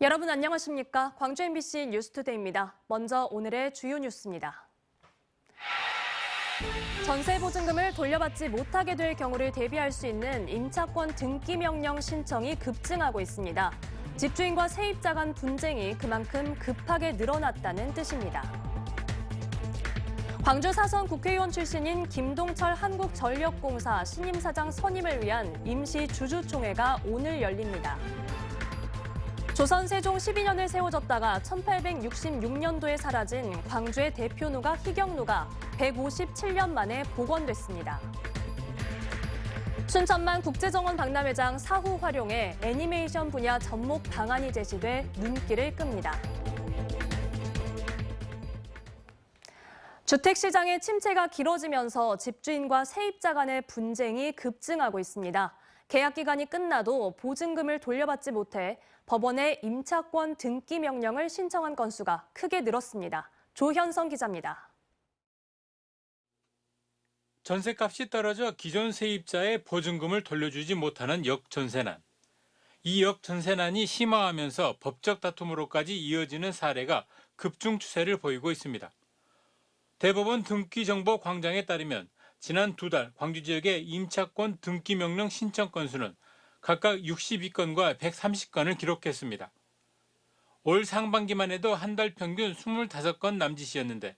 여러분 안녕하십니까? 광주 MBC 뉴스투데이입니다. 먼저 오늘의 주요 뉴스입니다. 전세 보증금을 돌려받지 못하게 될 경우를 대비할 수 있는 임차권 등기 명령 신청이 급증하고 있습니다. 집주인과 세입자 간 분쟁이 그만큼 급하게 늘어났다는 뜻입니다. 광주 사선 국회의원 출신인 김동철 한국전력공사 신임사장 선임을 위한 임시 주주총회가 오늘 열립니다. 조선 세종 12년을 세워졌다가 1866년도에 사라진 광주의 대표누가 희경누가 157년 만에 복원됐습니다. 순천만 국제정원 박람회장 사후 활용에 애니메이션 분야 접목 방안이 제시돼 눈길을 끕니다. 주택시장의 침체가 길어지면서 집주인과 세입자 간의 분쟁이 급증하고 있습니다. 계약 기간이 끝나도 보증금을 돌려받지 못해 법원에 임차권 등기 명령을 신청한 건수가 크게 늘었습니다. 조현성 기자입니다. 전셋값이 떨어져 기존 세입자의 보증금을 돌려주지 못하는 역전세난. 이 역전세난이 심화하면서 법적 다툼으로까지 이어지는 사례가 급증 추세를 보이고 있습니다. 대법원 등기정보 광장에 따르면 지난 2달 광주 지역의 임차권 등기 명령 신청 건수는 각각 62건과 130건을 기록했습니다. 올 상반기만 해도 한 달 평균 25건 남짓이었는데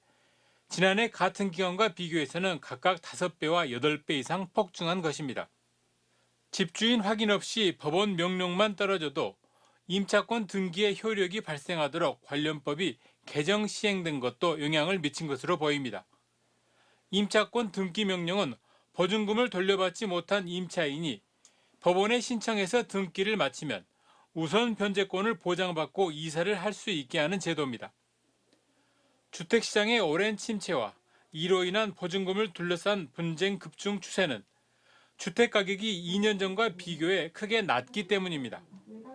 지난해 같은 기간과 비교해서는 각각 5배와 8배 이상 폭증한 것입니다. 집주인 확인 없이 법원 명령만 떨어져도 임차권 등기의 효력이 발생하도록 관련법이 개정 시행된 것도 영향을 미친 것으로 보입니다. 임차권 등기 명령은 보증금을 돌려받지 못한 임차인이 법원에 신청해서 등기를 마치면 우선 변제권을 보장받고 이사를 할 수 있게 하는 제도입니다. 주택시장의 오랜 침체와 이로 인한 보증금을 둘러싼 분쟁 급증 추세는 주택가격이 2년 전과 비교해 크게 낮기 때문입니다.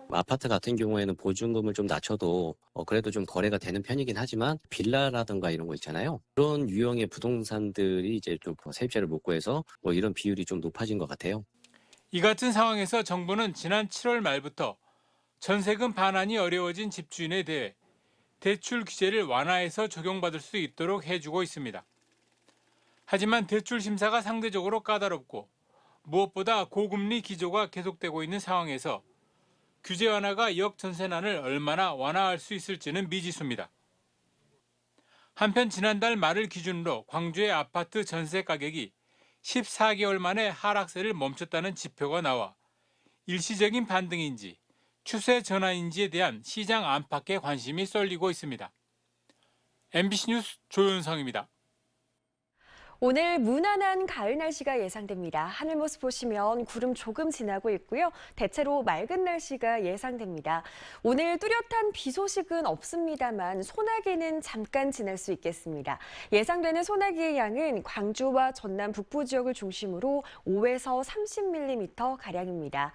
아파트 같은 경우에는 보증금을 좀 낮춰도 그래도 좀 거래가 되는 편이긴 하지만 빌라라든가 이런 거 있잖아요. 그런 유형의 부동산들이 이제 좀 세입자를 못 구해서 이런 비율이 좀 높아진 것 같아요. 이 같은 상황에서 정부는 지난 7월 말부터 전세금 반환이 어려워진 집주인에 대해 대출 규제를 완화해서 적용받을 수 있도록 해주고 있습니다. 하지만 대출 심사가 상대적으로 까다롭고 무엇보다 고금리 기조가 계속되고 있는 상황에서 규제 완화가 역전세난을 얼마나 완화할 수 있을지는 미지수입니다. 한편 지난달 말을 기준으로 광주의 아파트 전세 가격이 14개월 만에 하락세를 멈췄다는 지표가 나와 일시적인 반등인지 추세 전환인지에 대한 시장 안팎의 관심이 쏠리고 있습니다. MBC 뉴스 조윤성입니다. 오늘 무난한 가을 날씨가 예상됩니다. 하늘 모습 보시면 구름 조금 지나고 있고요. 대체로 맑은 날씨가 예상됩니다. 오늘 뚜렷한 비 소식은 없습니다만 소나기는 잠깐 지날 수 있겠습니다. 예상되는 소나기의 양은 광주와 전남 북부 지역을 중심으로 5에서 30mm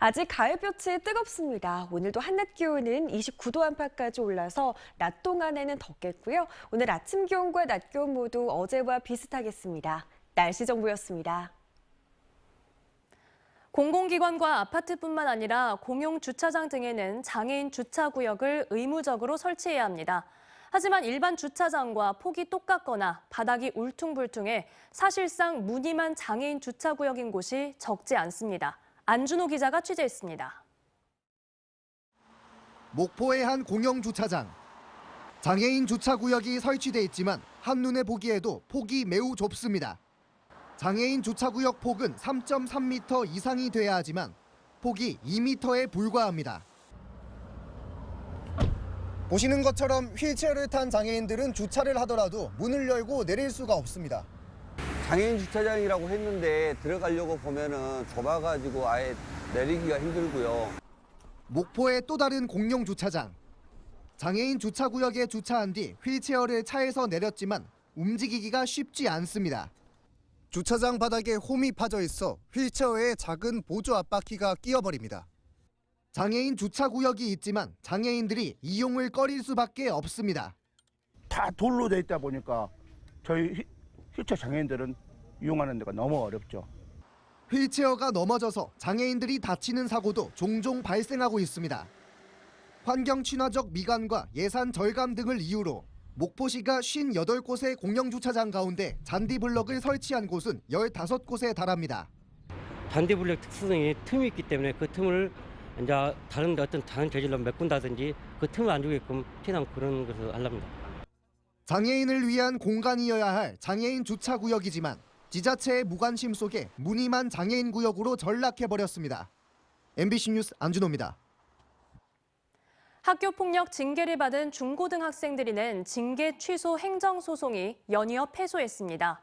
아직 가을볕이 뜨겁습니다. 오늘도 한낮 기온은 29도 안팎까지 올라서 낮 동안에는 덥겠고요. 오늘 아침 기온과 낮 기온 모두 어제와 비슷하겠습니다. 날씨 정보였습니다. 공공기관과 아파트뿐만 아니라 공용 주차장 등에는 장애인 주차구역을 의무적으로 설치해야 합니다. 하지만 일반 주차장과 폭이 똑같거나 바닥이 울퉁불퉁해 사실상 무늬만 장애인 주차구역인 곳이 적지 않습니다. 안준호 기자가 취재했습니다. 목포의 한 공영주차장. 장애인 주차구역이 설치돼 있지만 한눈에 보기에도 폭이 매우 좁습니다. 장애인 주차구역 폭은 3.3m 이상이 돼야 하지만 폭이 2m에 불과합니다. 보시는 것처럼 휠체어를 탄 장애인들은 주차를 하더라도 문을 열고 내릴 수가 없습니다. 장애인 주차장이라고 했는데 들어가려고 보면은 좁아가지고 아예 내리기가 힘들고요. 목포의 또 다른 공용 주차장. 장애인 주차구역에 주차한 뒤 휠체어를 차에서 내렸지만 움직이기가 쉽지 않습니다. 주차장 바닥에 홈이 파져 있어 휠체어에 작은 보조 앞바퀴가 끼어버립니다. 장애인 주차구역이 있지만 장애인들이 이용을 꺼릴 수밖에 없습니다. 다 돌로 돼 있다 보니까 저희 휠체어 장애인들은 이용하는 데가 너무 어렵죠. 휠체어가 넘어져서 장애인들이 다치는 사고도 종종 발생하고 있습니다. 환경 친화적 미관과 예산 절감 등을 이유로 목포시가 58곳의 공영주차장 가운데 잔디블럭을 설치한 곳은 15곳에 달합니다. 잔디블럭 특수성이 틈이 있기 때문에 그 틈을 이제 다른 재질로 메꾼다든지 그 틈을 안 주게끔 피난 그런 것을 하랍니다. 장애인을 위한 공간이어야 할 장애인 주차구역이지만 지자체의 무관심 속에 무늬만 장애인 구역으로 전락해버렸습니다. MBC 뉴스 안준호입니다. 학교폭력 징계를 받은 중고등학생들이 낸 징계 취소 행정소송이 연이어 패소했습니다.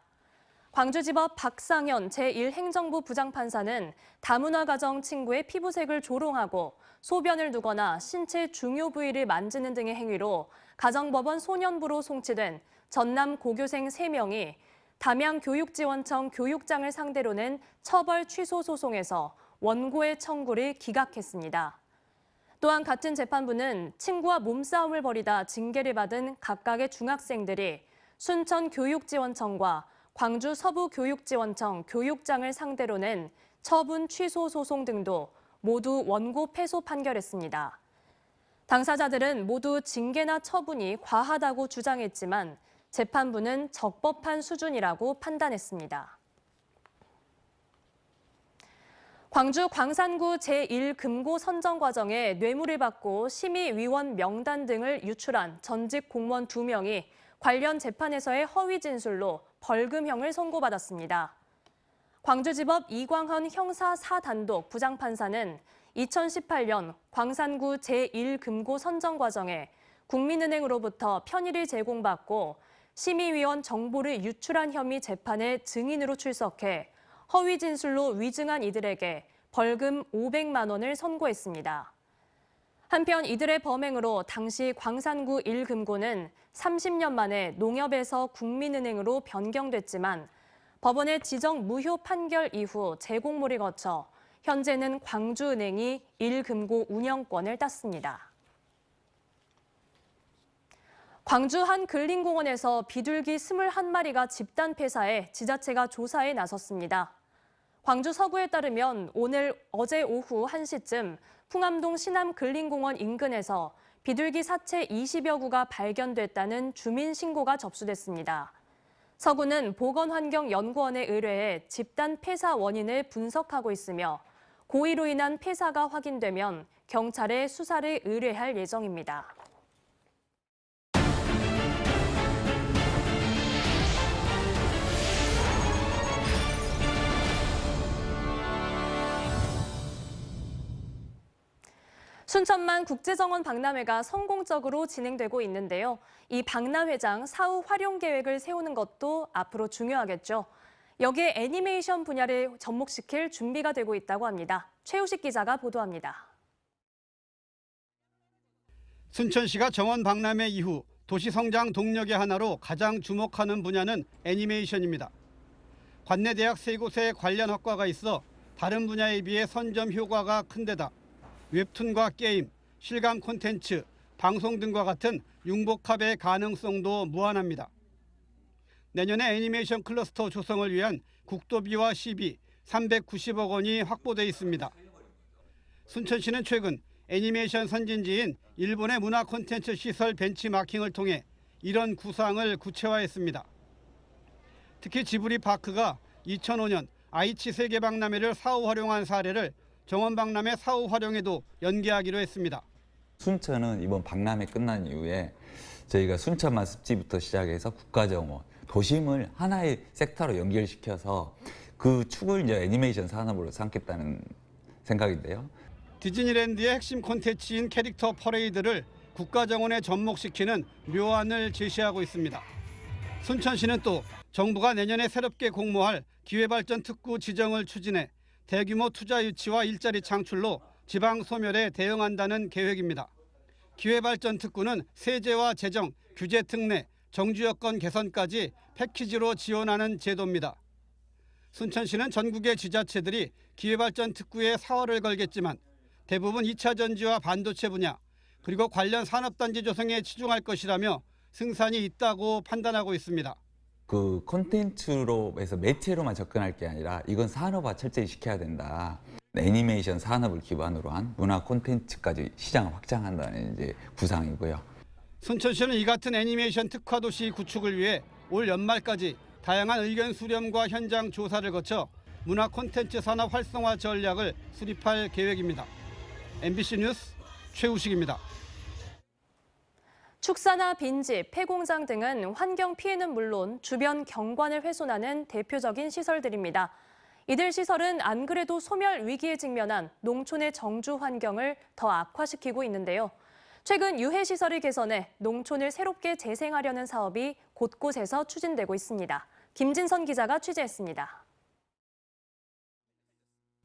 광주지법 박상현 제1행정부 부장판사는 다문화 가정 친구의 피부색을 조롱하고 소변을 두거나 신체 중요 부위를 만지는 등의 행위로 가정법원 소년부로 송치된 전남 고교생 3명이 담양교육지원청 교육장을 상대로 낸 처벌 취소 소송에서 원고의 청구를 기각했습니다. 또한 같은 재판부는 친구와 몸싸움을 벌이다 징계를 받은 각각의 중학생들이 순천교육지원청과 광주 서부교육지원청 교육장을 상대로 낸 처분 취소 소송 등도 모두 원고 패소 판결했습니다. 당사자들은 모두 징계나 처분이 과하다고 주장했지만 재판부는 적법한 수준이라고 판단했습니다. 광주 광산구 제1금고 선정 과정에 뇌물을 받고 심의위원 명단 등을 유출한 전직 공무원 2명이 관련 재판에서의 허위 진술로 벌금형을 선고받았습니다. 광주지법 이광헌 형사 4단독 부장판사는 2018년 광산구 제1금고 선정 과정에 국민은행으로부터 편의를 제공받고 심의위원 정보를 유출한 혐의 재판에 증인으로 출석해 허위 진술로 위증한 이들에게 벌금 500만 원을 선고했습니다. 한편 이들의 범행으로 당시 광산구 1금고는 30년 만에 농협에서 국민은행으로 변경됐지만 법원의 지정 무효 판결 이후 재공모를 거쳐 현재는 광주은행이 1금고 운영권을 땄습니다. 광주 한 근린공원에서 비둘기 21마리가 집단 폐사해 지자체가 조사에 나섰습니다. 광주 서구에 따르면 어제 오후 1시쯤 풍암동 신암 근린공원 인근에서 비둘기 사체 20여 구가 발견됐다는 주민 신고가 접수됐습니다. 서구는 보건환경연구원에 의뢰해 집단 폐사 원인을 분석하고 있으며 고의로 인한 폐사가 확인되면 경찰에 수사를 의뢰할 예정입니다. 순천만 국제정원 박람회가 성공적으로 진행되고 있는데요. 이 박람회장 사후 활용 계획을 세우는 것도 앞으로 중요하겠죠. 여기에 애니메이션 분야를 접목시킬 준비가 되고 있다고 합니다. 최우식 기자가 보도합니다. 순천시가 정원 박람회 이후 도시 성장 동력의 하나로 가장 주목하는 분야는 애니메이션입니다. 관내 대학 3곳에 관련 학과가 있어 다른 분야에 비해 선점 효과가 큰 데다 웹툰과 게임, 실감 콘텐츠, 방송 등과 같은 융복합의 가능성도 무한합니다. 내년에 애니메이션 클러스터 조성을 위한 국도비와 시비 390억 원이 확보돼 있습니다. 순천시는 최근 애니메이션 선진지인 일본의 문화 콘텐츠 시설 벤치마킹을 통해 이런 구상을 구체화했습니다. 특히 지브리 파크가 2005년 아이치 세계박람회를 사후 활용한 사례를 정원박람회 사후 활용에도 연계하기로 했습니다. 순천은 이번 박람회 끝난 이후에 저희가 순천만 습지부터 시작해서 국가정원, 도심을 하나의 섹터로 연결시켜서 그 축을 이제 애니메이션 산업으로 삼겠다는 생각인데요. 디즈니랜드의 핵심 콘텐츠인 캐릭터 퍼레이드를 국가정원에 접목시키는 묘안을 제시하고 있습니다. 순천시는 또 정부가 내년에 새롭게 공모할 기회발전 특구 지정을 추진해 대규모 투자 유치와 일자리 창출로 지방 소멸에 대응한다는 계획입니다. 기회발전 특구는 세제와 재정, 규제 특례, 정주 여건 개선까지 패키지로 지원하는 제도입니다. 순천시는 전국의 지자체들이 기회발전 특구에 사활을 걸겠지만 대부분 2차 전지와 반도체 분야, 그리고 관련 산업단지 조성에 치중할 것이라며 승산이 있다고 판단하고 있습니다. 그 콘텐츠로 해서 매체로만 접근할 게 아니라 이건 산업화 철저히 시켜야 된다. 애니메이션 산업을 기반으로 한 문화 콘텐츠까지 시장을 확장한다는 이제 구상이고요. 순천시는 이 같은 애니메이션 특화 도시 구축을 위해 올 연말까지 다양한 의견 수렴과 현장 조사를 거쳐 문화 콘텐츠 산업 활성화 전략을 수립할 계획입니다. MBC 뉴스 최우식입니다. 축사나 빈집, 폐공장 등은 환경 피해는 물론 주변 경관을 훼손하는 대표적인 시설들입니다. 이들 시설은 안 그래도 소멸 위기에 직면한 농촌의 정주 환경을 더 악화시키고 있는데요. 최근 유해시설을 개선해 농촌을 새롭게 재생하려는 사업이 곳곳에서 추진되고 있습니다. 김진선 기자가 취재했습니다.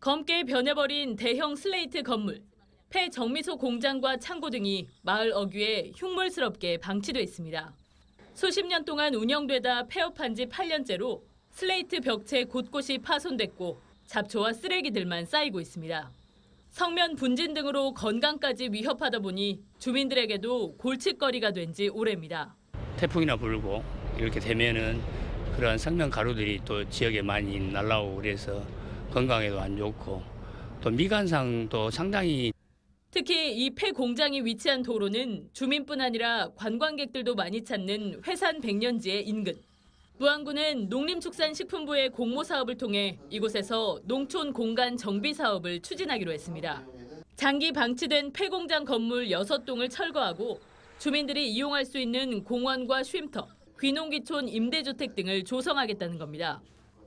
검게 변해버린 대형 슬레이트 건물, 폐정미소 공장과 창고 등이 마을 어귀에 흉물스럽게 방치돼 있습니다. 수십 년 동안 운영되다 폐업한 지 8년째로 슬레이트 벽체 곳곳이 파손됐고 잡초와 쓰레기들만 쌓이고 있습니다. 성면 분진 등으로 건강까지 위협하다 보니 주민들에게도 골칫거리가 된 지 오래입니다. 태풍이나 불고 이렇게 되면은 그러한 성면 가루들이 또 지역에 많이 날라오고 그래서 건강에도 안 좋고 또 미관상도 상당히 특히 이 폐공장이 위치한 도로는 주민뿐 아니라 관광객들도 많이 찾는 회산 백년지의 인근. 무안군은 농림축산식품부의 공모 사업을 통해 이곳에서 농촌 공간 정비 사업을 추진하기로 했습니다. 장기 방치된 폐공장 건물 6동을 철거하고 주민들이 이용할 수 있는 공원과 쉼터, 귀농귀촌 임대주택 등을 조성하겠다는 겁니다.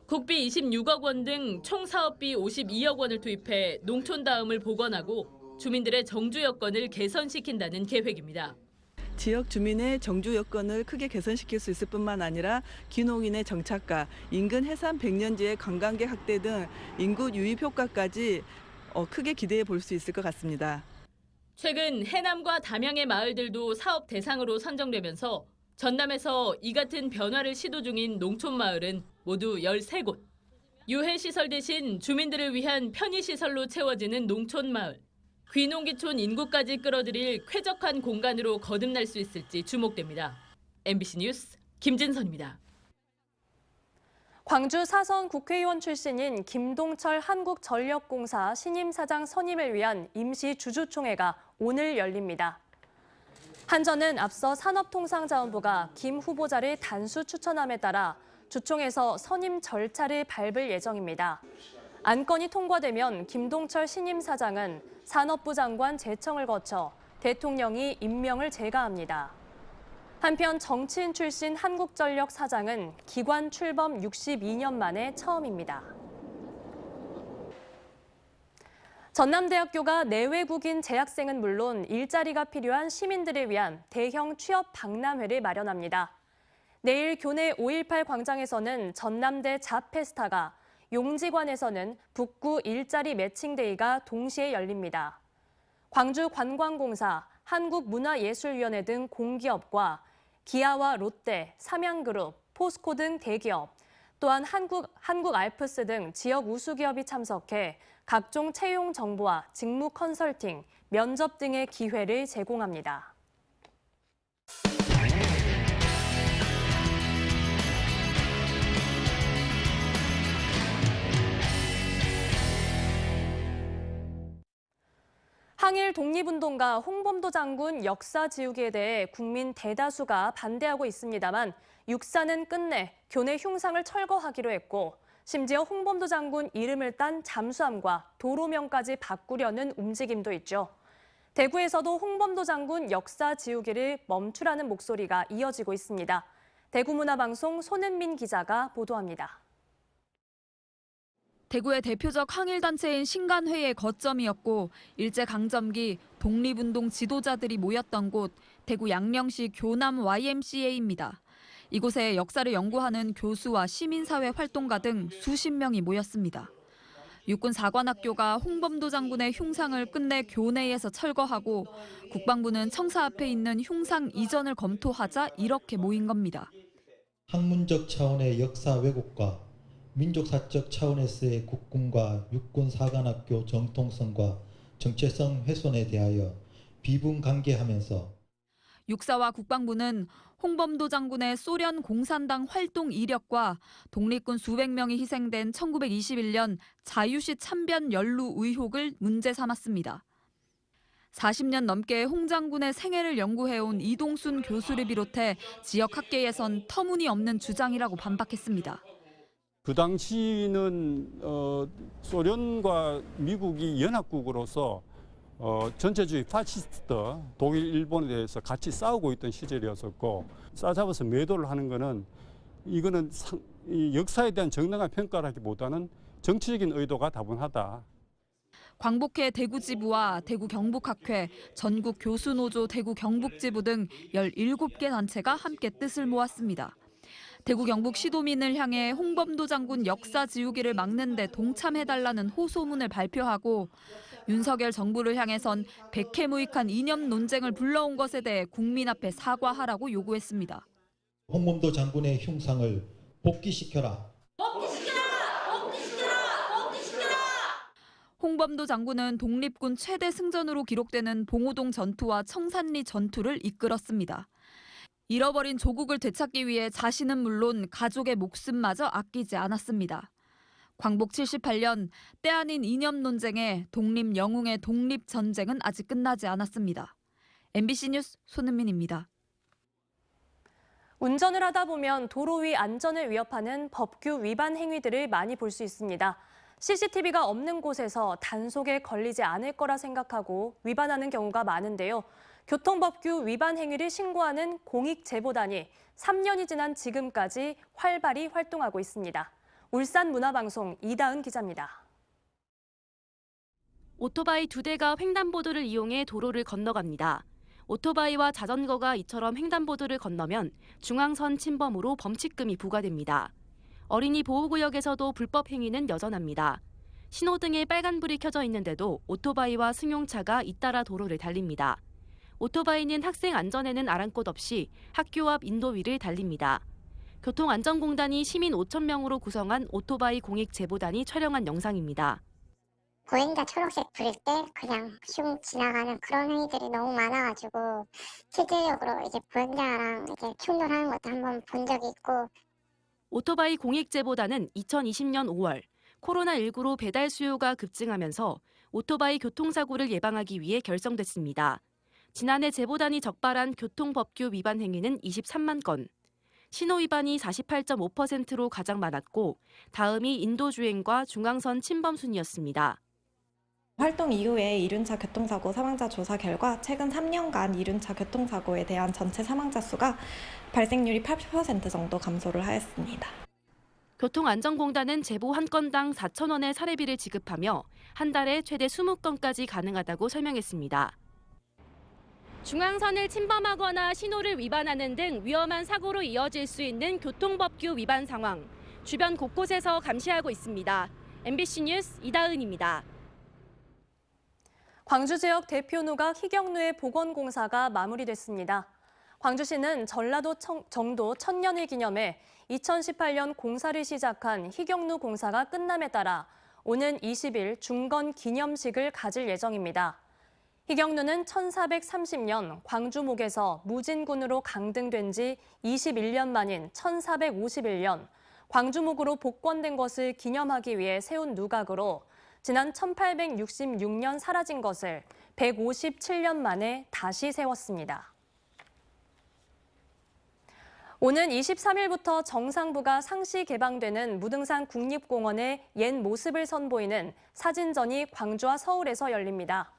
국비 26억 원 등 총 사업비 52억 원을 투입해 농촌다움을 복원하고 주민들의 정주 여건을 개선시킨다는 계획입니다. 지역 주민의 정주 여건을 크게 개선시킬 수 있을 뿐만 아니라 귀농인의 정착과 인근 해산 백년지의 관광객 확대 등 인구 유입 효과까지 크게 기대해 볼 수 있을 것 같습니다. 최근 해남과 담양의 마을들도 사업 대상으로 선정되면서 전남에서 이 같은 변화를 시도 중인 농촌 마을은 모두 13곳. 유해시설 대신 주민들을 위한 편의시설로 채워지는 농촌 마을. 귀농귀촌 인구까지 끌어들일 쾌적한 공간으로 거듭날 수 있을지 주목됩니다. MBC 뉴스 김진선입니다. 광주 사선 국회의원 출신인 김동철 한국전력공사 신임 사장 선임을 위한 임시 주주총회가 오늘 열립니다. 한전은 앞서 산업통상자원부가 김 후보자를 단수 추천함에 따라 주총에서 선임 절차를 밟을 예정입니다. 안건이 통과되면 김동철 신임 사장은 산업부 장관 제청을 거쳐 대통령이 임명을 제가합니다. 한편 정치인 출신 한국전력 사장은 기관 출범 62년 만에 처음입니다. 전남대학교가 내외국인 재학생은 물론 일자리가 필요한 시민들을 위한 대형 취업 박람회를 마련합니다. 내일 교내 5.18 광장에서는 전남대 잡페스타가, 용지관에서는 북구 일자리 매칭데이가 동시에 열립니다. 광주관광공사, 한국문화예술위원회 등 공기업과 기아와 롯데, 삼양그룹, 포스코 등 대기업, 또한 한국알프스 등 지역 우수기업이 참석해 각종 채용 정보와 직무 컨설팅, 면접 등의 기회를 제공합니다. 항일 독립운동가 홍범도 장군 역사 지우기에 대해 국민 대다수가 반대하고 있습니다만 육사는 끝내 교내 흉상을 철거하기로 했고 심지어 홍범도 장군 이름을 딴 잠수함과 도로명까지 바꾸려는 움직임도 있죠. 대구에서도 홍범도 장군 역사 지우기를 멈추라는 목소리가 이어지고 있습니다. 대구문화방송 손은민 기자가 보도합니다. 대구의 대표적 항일단체인 신간회의 거점이었고 일제강점기 독립운동 지도자들이 모였던 곳 대구 양령시 교남 YMCA입니다. 이곳에 역사를 연구하는 교수와 시민사회 활동가 등 수십 명이 모였습니다. 육군사관학교가 홍범도 장군의 흉상을 끝내 교내에서 철거하고 국방부는 청사 앞에 있는 흉상 이전을 검토하자 이렇게 모인 겁니다. 학문적 차원의 역사 왜곡과 민족사적 차원에서의 국군과 육군사관학교 정통성과 정체성 훼손에 대하여 비분간계하면서 육사와 국방부는 홍범도 장군의 소련 공산당 활동 이력과 독립군 수백 명이 희생된 1921년 자유시 참변 연루 의혹을 문제 삼았습니다. 40년 넘게 홍 장군의 생애를 연구해온 이동순 교수를 비롯해 지역 학계에선 터무니없는 주장이라고 반박했습니다. 그 당시는 소련과 미국이 연합국으로서 전체주의 파시스트 독일, 일본에 대해서 같이 싸우고 있던 시절이었었고 싸잡아서 매도를 하는 거는 이거는 이 역사에 대한 정당한 평가라기보다는 정치적인 의도가 다분하다. 광복회 대구지부와 대구경북학회, 전국교수노조 대구경북지부 등 17개 단체가 함께 뜻을 모았습니다. 대구 경북 시도민을 향해 홍범도 장군 역사 지우기를 막는 데 동참해달라는 호소문을 발표하고 윤석열 정부를 향해선 백해무익한 이념 논쟁을 불러온 것에 대해 국민 앞에 사과하라고 요구했습니다. 홍범도 장군의 흉상을 복귀시켜라. 홍범도 장군은 독립군 최대 승전으로 기록되는 봉오동 전투와 청산리 전투를 이끌었습니다. 잃어버린 조국을 되찾기 위해 자신은 물론 가족의 목숨마저 아끼지 않았습니다. 광복 78년 때 아닌 이념 논쟁에 독립 영웅의 독립전쟁은 아직 끝나지 않았습니다. MBC 뉴스 손은민입니다. 운전을 하다 보면 도로 위 안전을 위협하는 법규 위반 행위들을 많이 볼 수 있습니다. CCTV가 없는 곳에서 단속에 걸리지 않을 거라 생각하고 위반하는 경우가 많은데요. 교통법규 위반 행위를 신고하는 공익제보단이 3년이 지난 지금까지 활발히 활동하고 있습니다. 울산문화방송 이다은 기자입니다. 오토바이 2대가 횡단보도를 이용해 도로를 건너갑니다. 오토바이와 자전거가 이처럼 횡단보도를 건너면 중앙선 침범으로 범칙금이 부과됩니다. 어린이 보호구역에서도 불법 행위는 여전합니다. 신호등에 빨간불이 켜져 있는데도 오토바이와 승용차가 잇따라 도로를 달립니다. 오토바이는 학생 안전에는 아랑곳 없이 학교 앞 인도 위를 달립니다. 교통안전공단이 시민 5,000명으로 구성한 오토바이 공익제보단이 촬영한 영상입니다. 보행자 초록색 불일 때 그냥 슝 지나가는 그런 행위들이 너무 많아가지고 실질적으로 이제 보행자랑 이제 충돌하는 것도 한번 본 적이 있고. 오토바이 공익제보단은 2020년 5월 코로나19로 배달 수요가 급증하면서 오토바이 교통사고를 예방하기 위해 결성됐습니다. 지난해 제보단이 적발한 교통법규 위반 행위는 23만 건, 신호 위반이 48.5%로 가장 많았고 다음이 인도주행과 중앙선 침범 순이었습니다. 활동 이후에 이륜차 교통사고 사망자 조사 결과 최근 3년간 이륜차 교통사고에 대한 전체 사망자 수가 발생률이 80% 정도 감소를 하였습니다. 교통안전공단은 제보 한 건당 4,000원의 사례비를 지급하며 한 달에 최대 20건까지 가능하다고 설명했습니다. 중앙선을 침범하거나 신호를 위반하는 등 위험한 사고로 이어질 수 있는 교통법규 위반 상황, 주변 곳곳에서 감시하고 있습니다. MBC 뉴스 이다은입니다. 광주 지역 대표 누각 희경루의 복원공사가 마무리됐습니다. 광주시는 전라도 정도 1000년을 기념해 2018년 공사를 시작한 희경루 공사가 끝남에 따라 오는 20일 중건 기념식을 가질 예정입니다. 희경루는 1430년 광주목에서 무진군으로 강등된 지 21년 만인 1451년 광주목으로 복권된 것을 기념하기 위해 세운 누각으로 지난 1866년 사라진 것을 157년 만에 다시 세웠습니다. 오는 23일부터 정상부가 상시 개방되는 무등산 국립공원의 옛 모습을 선보이는 사진전이 광주와 서울에서 열립니다.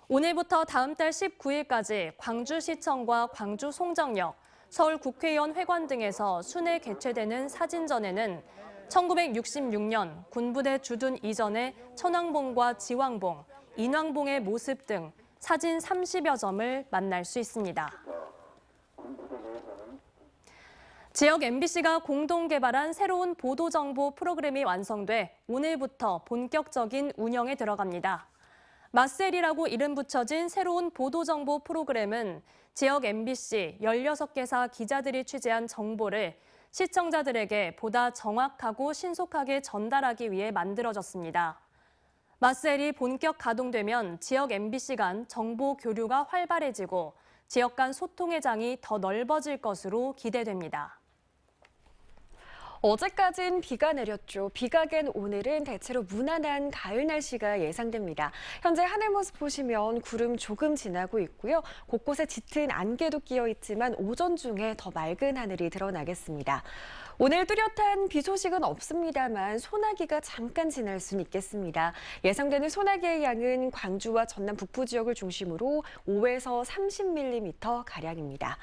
오늘부터 다음 달 19일까지 광주시청과 광주 송정역, 서울 국회의원 회관 등에서 순회 개최되는 사진전에는 1966년 군부대 주둔 이전의 천왕봉과 지왕봉, 인왕봉의 모습 등 사진 30여 점을 만날 수 있습니다. 지역 MBC가 공동 개발한 새로운 보도정보 프로그램이 완성돼 오늘부터 본격적인 운영에 들어갑니다. 마셀이라고 이름 붙여진 새로운 보도정보 프로그램은 지역 MBC 16개사 기자들이 취재한 정보를 시청자들에게 보다 정확하고 신속하게 전달하기 위해 만들어졌습니다. 마셀이 본격 가동되면 지역 MBC 간 정보 교류가 활발해지고 지역 간 소통의 장이 더 넓어질 것으로 기대됩니다. 어제까진 비가 내렸죠. 비가 갠 오늘은 대체로 무난한 가을 날씨가 예상됩니다. 현재 하늘 모습 보시면 구름 조금 지나고 있고요. 곳곳에 짙은 안개도 끼어 있지만 오전 중에 더 맑은 하늘이 드러나겠습니다. 오늘 뚜렷한 비 소식은 없습니다만 소나기가 잠깐 지날 수는 있겠습니다. 예상되는 소나기의 양은 광주와 전남 북부 지역을 중심으로 5에서 30mm가량입니다.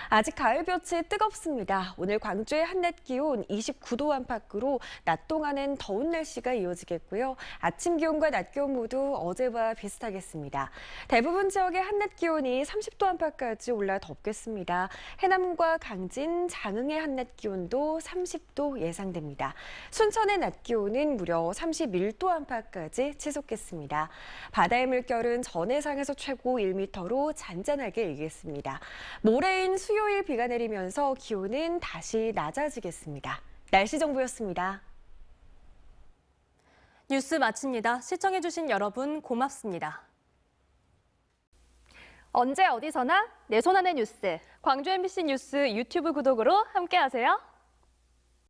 아직 가을볕이 뜨겁습니다. 오늘 광주의 한낮 기온 29도 안팎으로 낮 동안은 더운 날씨가 이어지겠고요. 아침 기온과 낮 기온 모두 어제와 비슷하겠습니다. 대부분 지역의 한낮 기온이 30도 안팎까지 올라 덥겠습니다. 해남과 강진, 장흥의 한낮 기온도 30도 예상됩니다. 순천의 낮 기온은 무려 31도 안팎까지 치솟겠습니다. 바다의 물결은 전해상에서 최고 1m로 잔잔하게 일겠습니다. 모레인 수요일 비가 내리면서 기온은 다시 낮아지겠습니다. 날씨 정보였습니다. 뉴스 마칩니다. 시청해주신 여러분 고맙습니다. 언제 어디서나 내 손 안의 뉴스. 광주 MBC 뉴스 유튜브 구독으로 함께하세요.